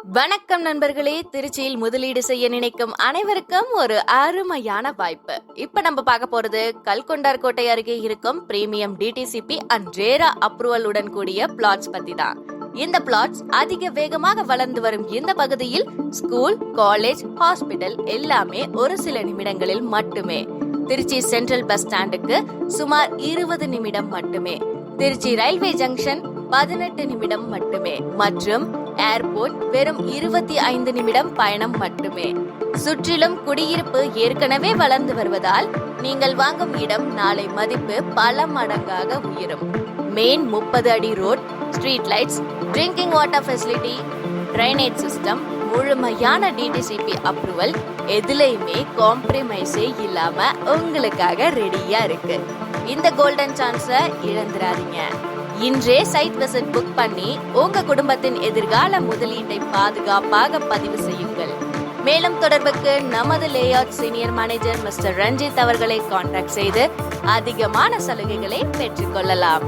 வணக்கம் நண்பர்களே. திருச்சியில் முதலீடு செய்ய நினைக்கும் அனைவருக்கும் ஒரு அருமையான வாய்ப்பு. இப்ப நம்ம பார்க்க போறது கல்கொண்டார் கோட்டை அருகே இருக்கும் premium DTCP and RERA approval உடன் கூடிய பிளாட்ஸ் பத்தி தான். இந்த பிளாட்ஸ் அதிக வேகமாக வளர்ந்து வரும் இந்த பகுதியில் ஸ்கூல், காலேஜ், ஹாஸ்பிட்டல் எல்லாமே ஒரு சில நிமிடங்களில் மட்டுமே. திருச்சி சென்ட்ரல் பஸ் ஸ்டாண்டுக்கு சுமார் 20 நிமிடம் மட்டுமே. திருச்சி ரயில்வே ஜங்ஷன் 18 நிமிடம் மட்டுமே மற்றும் ஏர்போர்ட் வெறும் 25 நிமிடம் பயணம் மட்டுமே. சுற்றிலும் குடியிருப்பு ஏற்கனவே வளர்ந்து வருவதால் நீங்கள் வாங்கும் இடம் நாளை மதிப்பு பல மடங்காக உயரும். மெயின் 30 அடி road, street lights, drinking water facility, drainage system, முழுமையான டிடிசிபி அப்ரூவல், எதுலையுமே காம்ப்ரமைஸே இல்லாம உங்களுக்காக ரெடியா இருக்கு. இந்த கோல்டன் சான்ஸை இழந்துடாதீங்க. இன்றே சைட் விசிட் புக் பண்ணி உங்க குடும்பத்தின் எதிர்கால முதலீட்டை பாதுகாப்பாக பதிவு செய்யுங்கள். மேலும் தொடர்புக்கு நமது layout senior manager mister Ranjith அவர்களை கான்டாக்ட் செய்து அதிகமான சலுகைகளை பெற்றுக்கொள்ளலாம்.